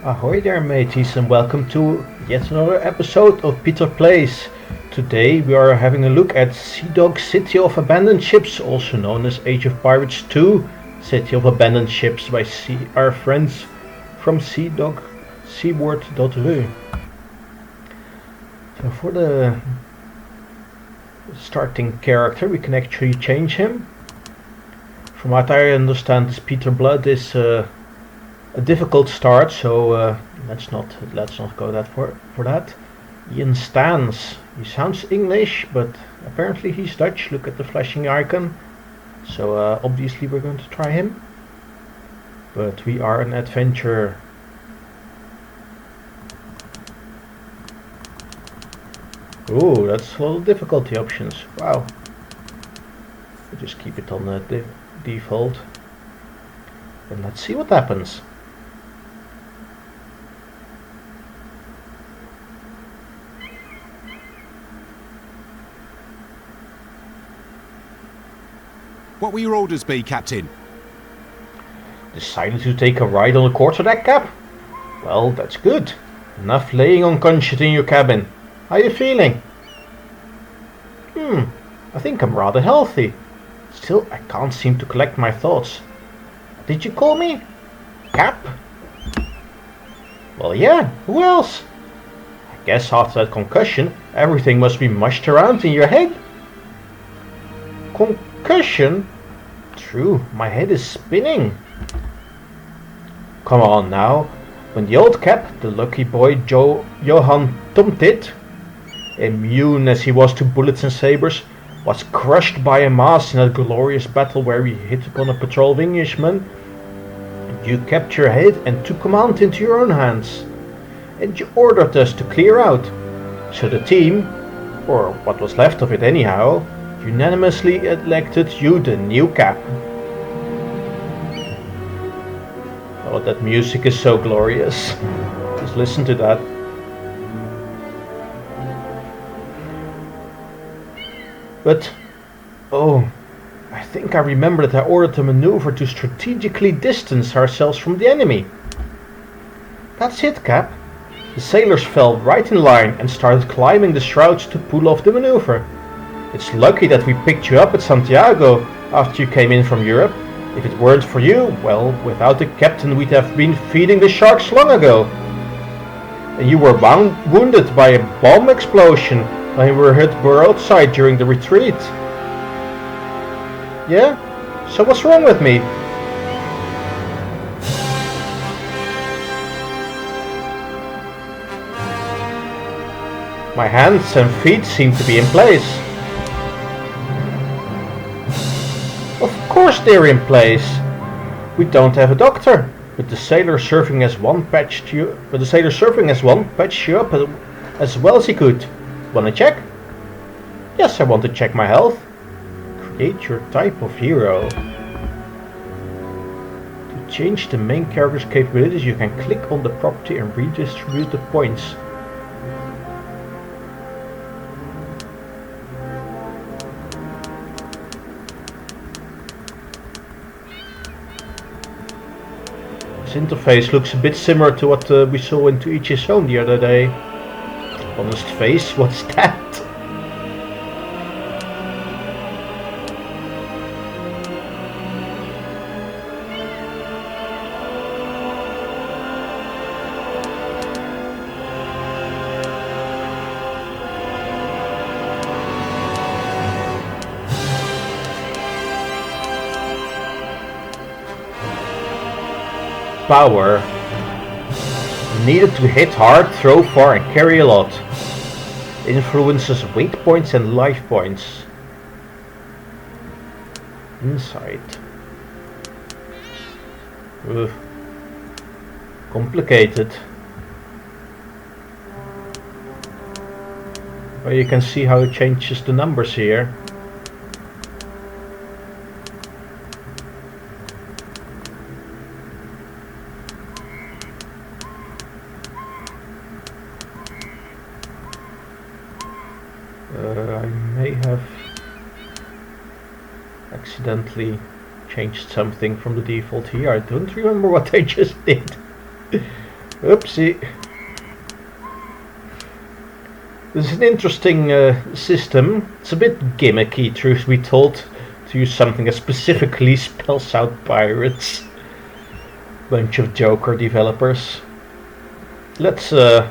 Ahoy there mateys and welcome to yet another episode of Peter Plays. Today we are having a look at Sea Dog City of Abandoned Ships, also known as Age of Pirates 2 City of Abandoned Ships by our friends from seaward.ru. So for the starting character we can actually change him. From what I understand, this Peter Blood is a difficult start, so let's not go that for that. Ian Stans. He sounds English, but apparently he's Dutch. Look at the flashing icon. So obviously we're going to try him. But we are an adventurer. Ooh, that's a lot of difficulty options. Wow. We'll just keep it on the default. And let's see what happens. What will your orders be, Captain? Decided to take a ride on the quarterdeck, Cap? Well, that's good. Enough laying unconscious in your cabin. How are you feeling? I think I'm rather healthy. Still, I can't seem to collect my thoughts. Did you call me? Cap? Well, yeah, who else? I guess after that concussion, everything must be mushed around in your head. Concussion? True, my head is spinning. Come on now. When the old Cap, the lucky boy Johan Tomtit, immune as he was to bullets and sabers, was crushed by a mast in that glorious battle where he hit upon a patrol of Englishmen, you kept your head and took command into your own hands. And you ordered us to clear out. So the team, or what was left of it anyhow, unanimously elected you the new Cap. Oh, that music is so glorious. Just listen to that. But, oh, I think I remember that I ordered a maneuver to strategically distance ourselves from the enemy. That's it, Cap. The sailors fell right in line and started climbing the shrouds to pull off the maneuver. It's lucky that we picked you up at Santiago after you came in from Europe. If it weren't for you, well, without the captain we'd have been feeding the sharks long ago. And you were wounded by a bomb explosion when you were hit broadside during the retreat. Yeah? So what's wrong with me? My hands and feet seem to be in place. Of course they're in place. We don't have a doctor, but the sailor surfing as one patched you up as well as he could. Wanna check? Yes, I want to check my health. Create your type of hero. To change the main character's capabilities, you can click on the property and redistribute the points. This interface looks a bit similar to what we saw in To Each His Own the other day. Honest face, what's that? Power. Needed to hit hard, throw far and carry a lot. Influences weight points and life points. Insight. Ugh. Complicated. Well, you can see how it changes the numbers here. I may have accidentally changed something from the default here. I don't remember what I just did. Oopsie. This is an interesting system. It's a bit gimmicky, truth be told, to use something that specifically spells out pirates. Bunch of Joker developers. Let's go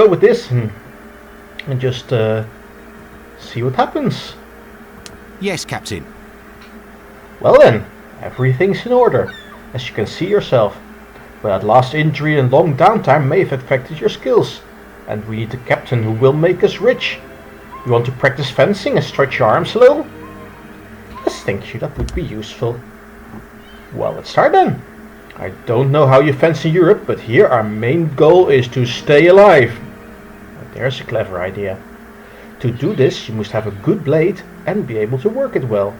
with this and just see what happens. Yes, Captain. Well then, everything's in order, as you can see yourself. But that last injury and long downtime may have affected your skills, and we need a captain who will make us rich. You want to practice fencing and stretch your arms a little? Yes, thank you, that would be useful. Well, let's start then. I don't know how you fence in Europe, but here our main goal is to stay alive. There's a clever idea. To do this, you must have a good blade and be able to work it well.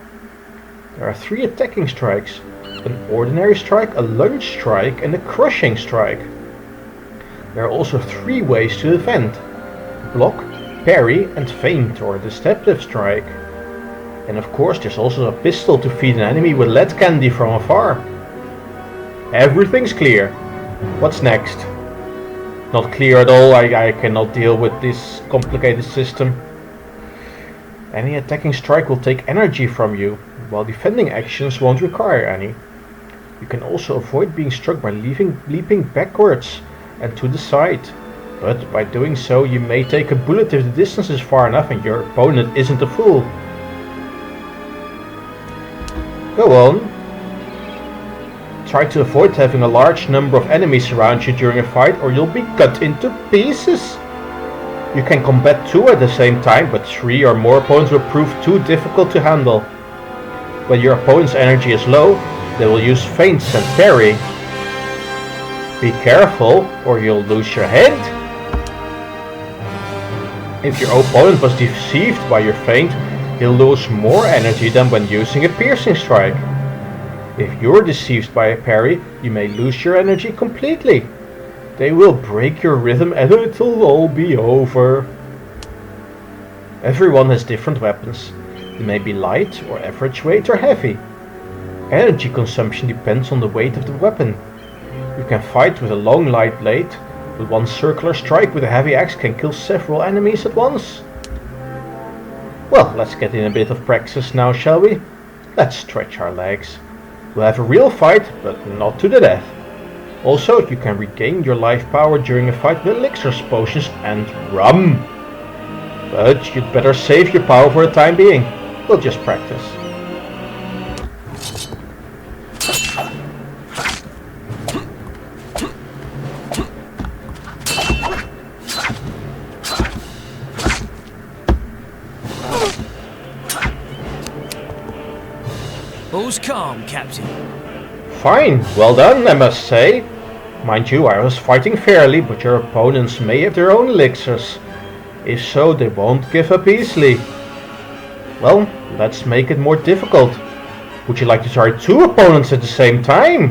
There are 3 attacking strikes: an ordinary strike, a lunge strike, and a crushing strike. There are also 3 ways to defend: block, parry, and feint or deceptive strike. And of course, there's also a pistol to feed an enemy with lead candy from afar. Everything's clear. What's next? Not clear at all. I cannot deal with this complicated system. Any attacking strike will take energy from you, while defending actions won't require any. You can also avoid being struck by leaping backwards and to the side, but by doing so you may take a bullet if the distance is far enough and your opponent isn't a fool. Go on. Try to avoid having a large number of enemies around you during a fight, or you'll be cut into pieces. You can combat 2 at the same time, but 3 or more opponents will prove too difficult to handle. When your opponent's energy is low, they will use feints and parry. Be careful, or you'll lose your head. If your opponent was deceived by your feint, he'll lose more energy than when using a piercing strike. If you're deceived by a parry, you may lose your energy completely. They will break your rhythm and it'll all be over. Everyone has different weapons. They may be light or average weight or heavy. Energy consumption depends on the weight of the weapon. You can fight with a long light blade, but one circular strike with a heavy axe can kill several enemies at once. Well, let's get in a bit of practice now, shall we? Let's stretch our legs. We'll have a real fight, but not to the death. Also, you can regain your life power during a fight with elixirs, potions and rum. But you'd better save your power for the time being. We'll just practice. All's calm, Captain. Fine, well done, I must say. Mind you, I was fighting fairly, but your opponents may have their own elixirs. If so, they won't give up easily. Well, let's make it more difficult. Would you like to try 2 opponents at the same time?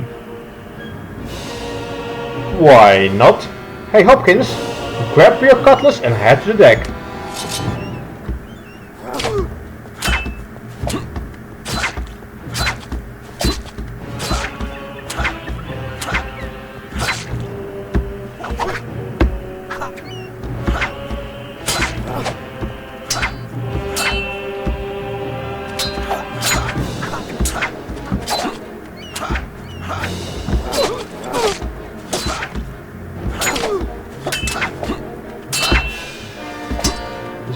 Why not? Hey Hopkins, grab your cutlass and head to the deck.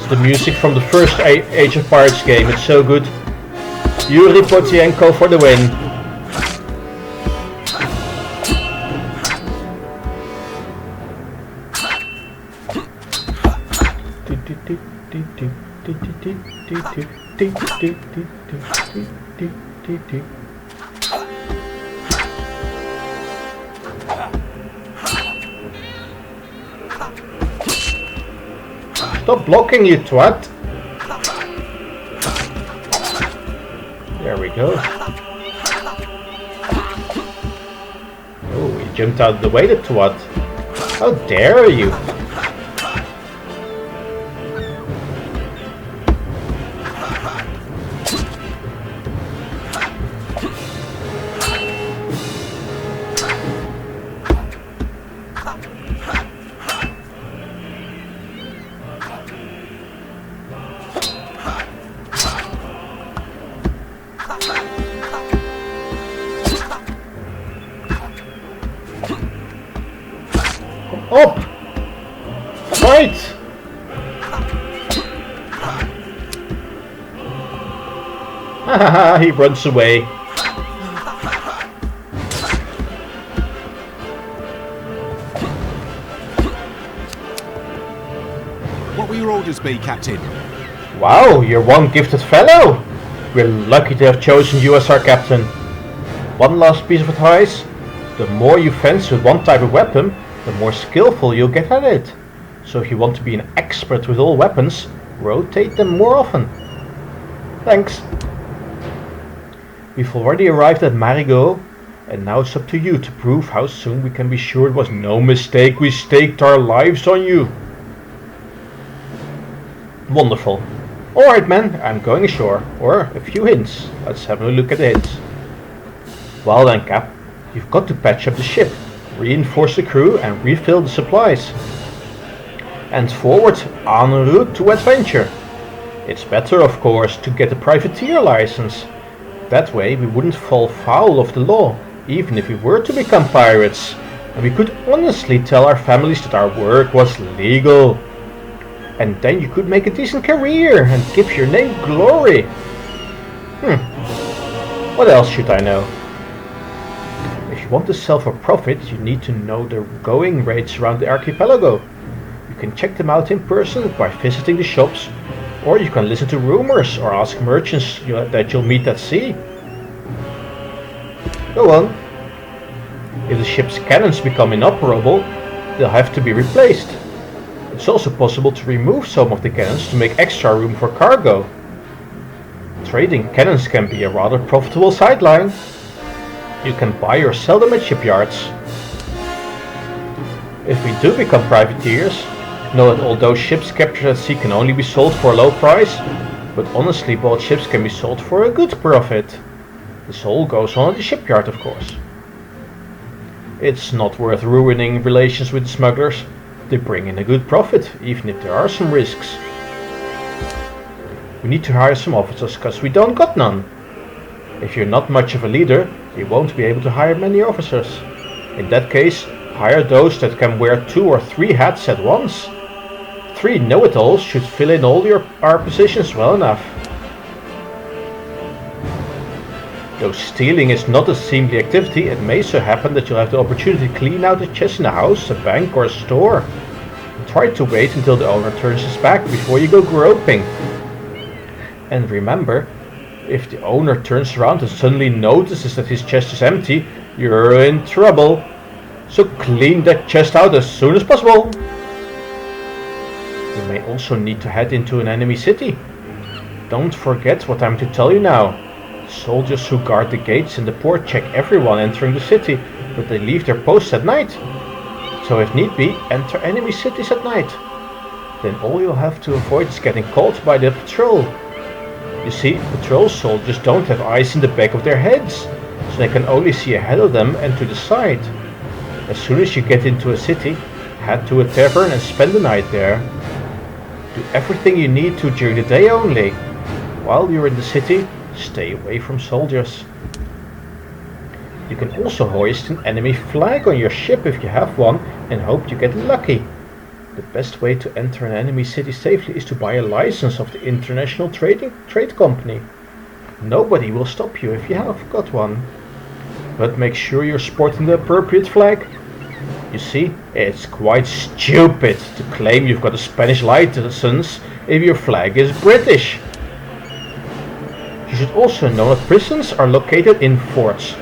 The music from the first Age of Pirates game, it's so good. Yuri Potienko for the win. Stop blocking, you twat! There we go. Oh, he jumped out of the way, the twat. How dare you! Fight! Hahaha, he runs away. What will your orders be, Captain? Wow, you're one gifted fellow! We're lucky to have chosen you as our captain. One last piece of advice. The more you fence with one type of weapon, the more skillful you'll get at it. So if you want to be an expert with all weapons, rotate them more often. Thanks. We've already arrived at Marigot, and now it's up to you to prove how soon we can be sure it was no mistake we staked our lives on you. Wonderful. Alright men, I'm going ashore. Or a few hints. Let's have a look at the hints. Well then, Cap, you've got to patch up the ship, reinforce the crew and refill the supplies. And forward, en route to adventure. It's better, of course, to get a privateer license. That way we wouldn't fall foul of the law, even if we were to become pirates. And we could honestly tell our families that our work was legal. And then you could make a decent career and give your name glory. What else should I know? If you want to sell for profit, you need to know the going rates around the archipelago. You can check them out in person by visiting the shops, or you can listen to rumors or ask merchants that you'll meet at sea. Go on. If the ship's cannons become inoperable, they'll have to be replaced. It's also possible to remove some of the cannons to make extra room for cargo. Trading cannons can be a rather profitable sideline. You can buy or sell them at shipyards. If we do become privateers, know that although ships captured at sea can only be sold for a low price, but honestly bought ships can be sold for a good profit. This all goes on at the shipyard, of course. It's not worth ruining relations with the smugglers. They bring in a good profit, even if there are some risks. We need to hire some officers, cause we don't got none. If you're not much of a leader, you won't be able to hire many officers. In that case, hire those that can wear 2 or 3 hats at once. 3 know-it-alls should fill in all our positions well enough. Though stealing is not a seemly activity, it may so happen that you'll have the opportunity to clean out a chest in a house, a bank or a store. Try to wait until the owner turns his back before you go groping. And remember, if the owner turns around and suddenly notices that his chest is empty, you're in trouble. So clean that chest out as soon as possible. You may also need to head into an enemy city. Don't forget what I'm to tell you now. Soldiers who guard the gates in the port check everyone entering the city, but they leave their posts at night. So if need be, enter enemy cities at night. Then all you'll have to avoid is getting caught by the patrol. You see, patrol soldiers don't have eyes in the back of their heads, so they can only see ahead of them and to the side. As soon as you get into a city, head to a tavern and spend the night there. Do everything you need to during the day only. While you're in the city, stay away from soldiers. You can also hoist an enemy flag on your ship if you have one and hope you get lucky. The best way to enter an enemy city safely is to buy a license of the International Trade Company. Nobody will stop you if you have got one. But make sure you're sporting the appropriate flag. You see, it's quite stupid to claim you've got a Spanish license if your flag is British. You should also know that prisons are located in forts.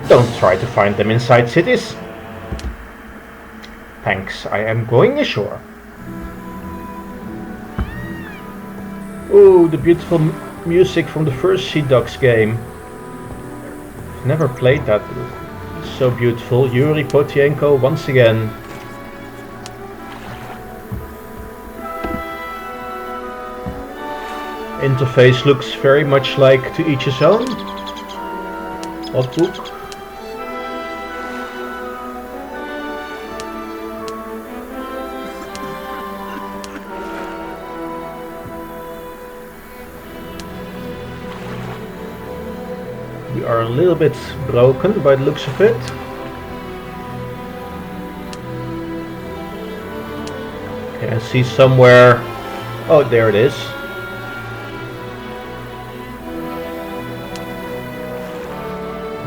Don't try to find them inside cities. Thanks, I am going ashore. Oh, the beautiful music from the first Sea Dogs game. I've never played that. It's so beautiful. Yuri Potienko once again. Interface looks very much like To Each His Own. What book? We are a little bit broken by the looks of it. Okay, I see somewhere. Oh, there it is.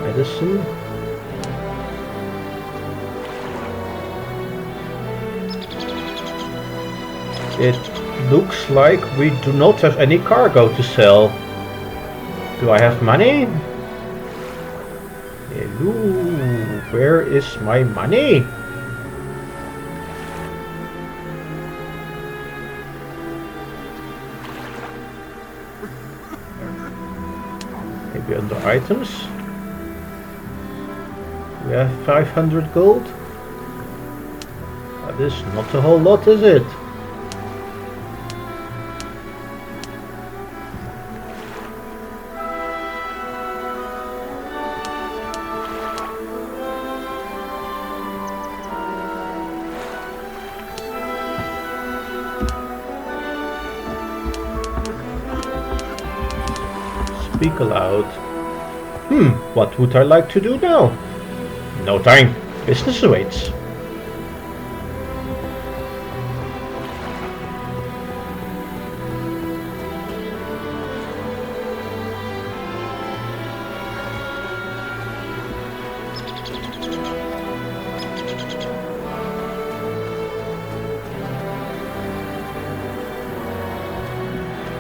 Medicine. It looks like we do not have any cargo to sell. Do I have money? Hello, where is my money? Maybe under items. We have 500 gold. That is not a whole lot, is it? Speak aloud. What would I like to do now? No time. Business awaits.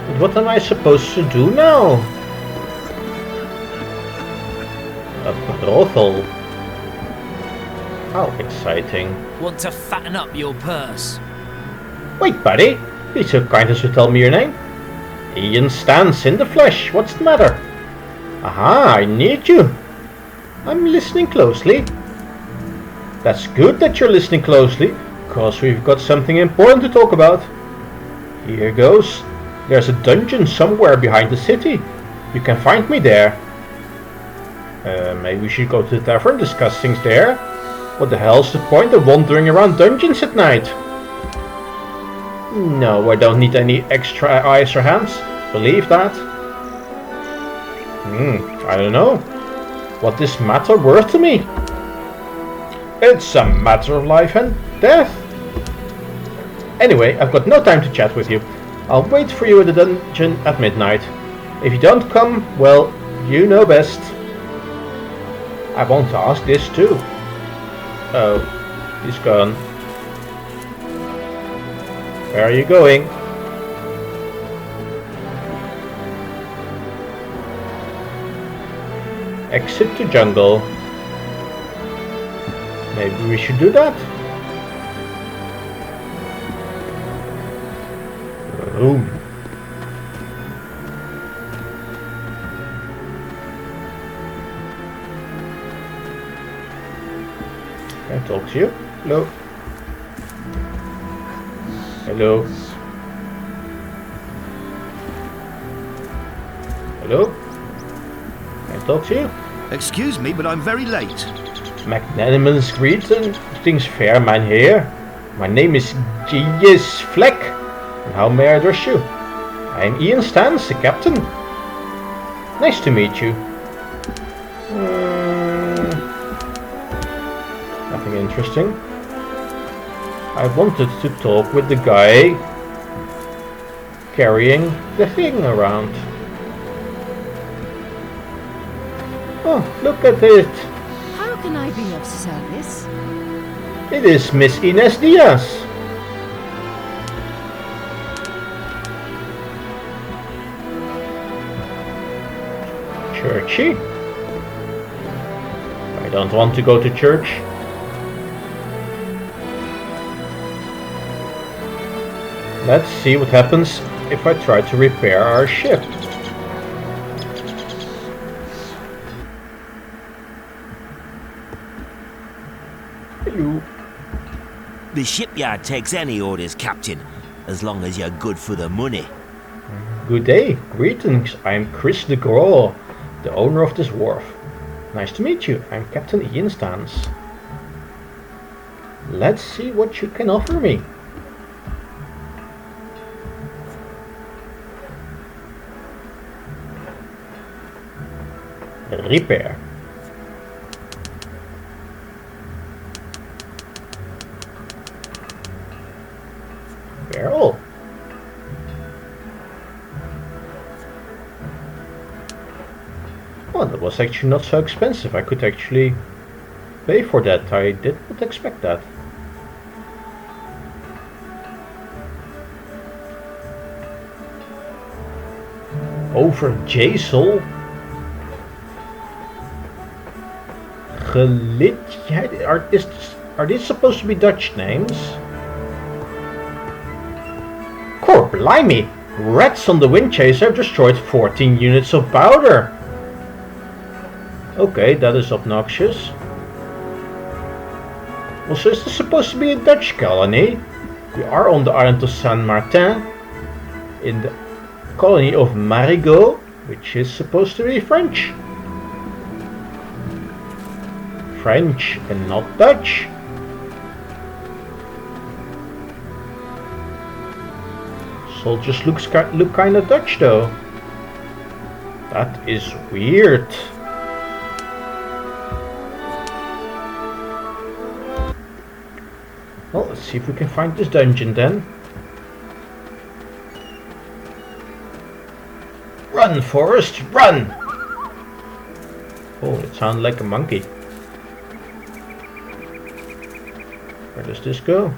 But what am I supposed to do now? A brothel. How exciting. Want to fatten up your purse? Wait, buddy. Be so kind as to tell me your name. Ian stands in the flesh. What's the matter? Aha, I need you. I'm listening closely. That's good that you're listening closely, because we've got something important to talk about. Here goes. There's a dungeon somewhere behind the city. You can find me there. Maybe we should go to the tavern, discuss things there. What the hell's the point of wandering around dungeons at night? No, I don't need any extra eyes or hands. Believe that. I don't know. What this matter worth to me? It's a matter of life and death. Anyway, I've got no time to chat with you. I'll wait for you in the dungeon at midnight. If you don't come, well, you know best. I want to ask this too. Oh, he's gone. Where are you going? Exit to jungle. Maybe we should do that. Boom. Can I talk to you? Hello. Hello. Hello. Can I talk to you? Excuse me, but I'm very late. Magnanimous greetings, fair man here. My name is G.S. Fleck. And how may I address you? I am Ian Stans, the captain. Nice to meet you. Nothing interesting. I wanted to talk with the guy carrying the thing around. Oh, look at it. How can I be of service? It is Miss Ines Diaz. Churchy? I don't want to go to church. Let's see what happens if I try to repair our ship. Hello. The shipyard takes any orders, Captain, as long as you're good for the money. Good day. Greetings. I'm Chris de Graw, the owner of this wharf. Nice to meet you. I'm Captain Ian Stans. Let's see what you can offer me. Repair. Whirl. Oh, that was actually not so expensive. I could actually pay for that. I did not expect that. Over Jazel. Are these supposed to be Dutch names? Core blimey! Rats on the wind chaser have destroyed 14 units of powder. Okay, that is obnoxious. Also, is this supposed to be a Dutch colony? We are on the island of Saint Martin, in the colony of Marigot, which is supposed to be French. French and not Dutch. Soldiers look kind of Dutch though. That is weird. Well, let's see if we can find this dungeon then. Run, Forrest, run! Oh, it sounds like a monkey. Where does this go?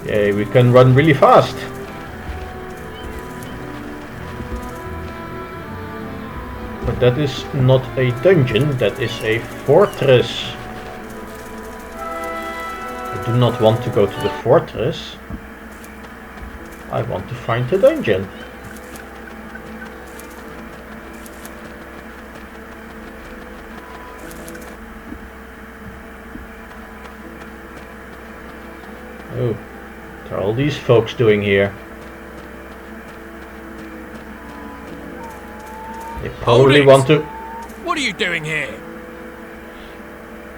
Yay, we can run really fast. But that is not a dungeon, that is a fortress. I do not want to go to the fortress. I want to find the dungeon. Oh, what are all these folks doing here? They probably want to... What are you doing here?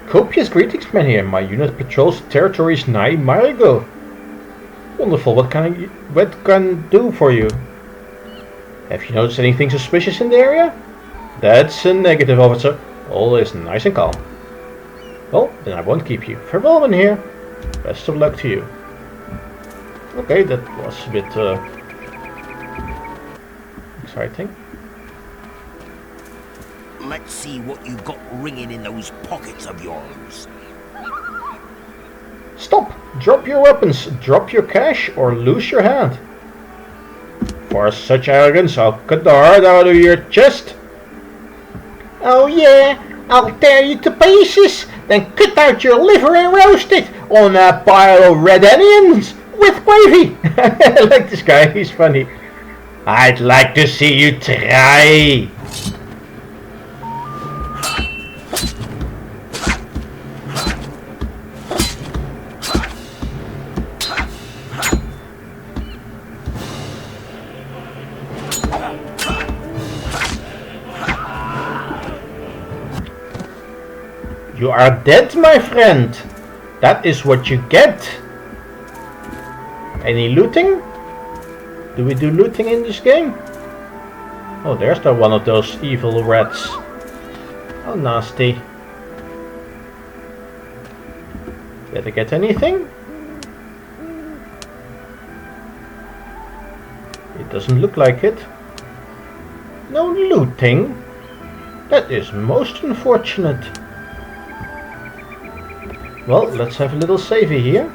Copious greetings, men here. My unit patrols territories nigh Marigot. Wonderful. What can I do for you? Have you noticed anything suspicious in the area? That's a negative, officer. All is nice and calm. Well, then I won't keep you. Farewell, men here. Best of luck to you. Okay, that was a bit exciting. Let's see what you've got ringing in those pockets of yours. Stop! Drop your weapons, drop your cash, or lose your hand. For such arrogance, I'll cut the heart out of your chest. Oh yeah, I'll tear you to pieces, then cut out your liver and roast it on a pile of red onions with gravy. I like this guy, he's funny. I'd like to see you try. You are dead, my friend. That is what you get. Any looting? Do we do looting in this game? Oh, there's one of those evil rats. How nasty. Did I get anything? It doesn't look like it. No looting? That is most unfortunate. Well, let's have a little savey here.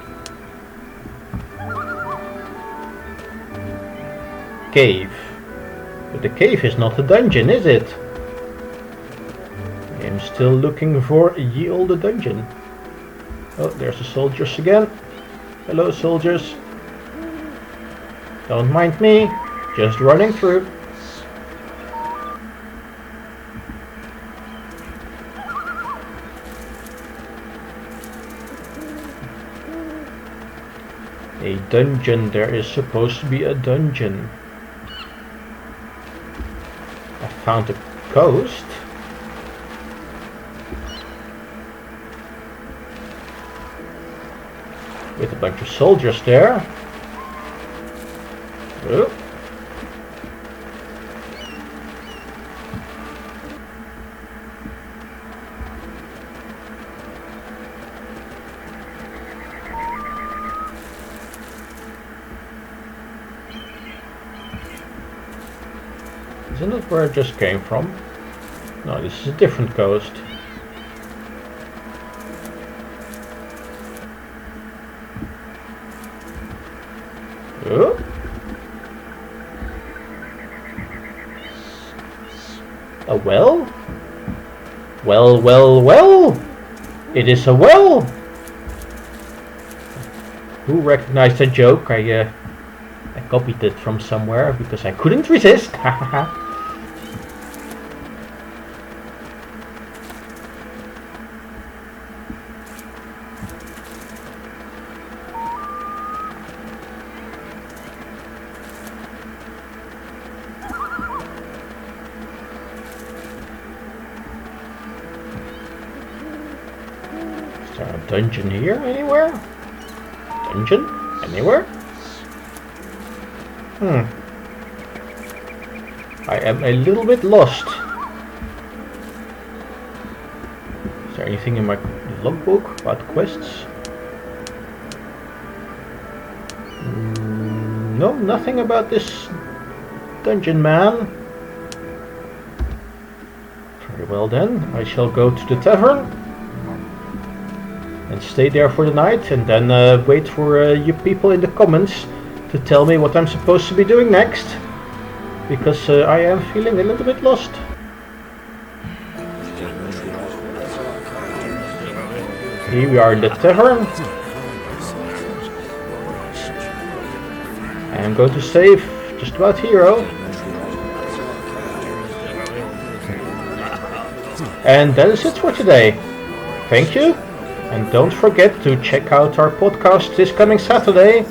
Cave. But the cave is not a dungeon, is it? I'm still looking for ye olde dungeon. Oh, there's the soldiers again. Hello, soldiers. Don't mind me, just running through. A dungeon, there is supposed to be a dungeon. I found a coast. With a bunch of soldiers there. Oh. Isn't it where I just came from? No, this is a different coast. Oh. A well? Well, well, well! It is a well! Who recognized the joke? I copied it from somewhere because I couldn't resist. Is there a dungeon here anywhere? Dungeon? Anywhere? I am a little bit lost. Is there anything in my logbook about quests? No, nothing about this dungeon man. Very well then, I shall go to the tavern and stay there for the night, and then wait for you people in the comments to tell me what I'm supposed to be doing next, because I am feeling a little bit lost. Here we are in the tavern. I am going to save just about here. And that is it for today. Thank you. And don't forget to check out our podcast this coming Saturday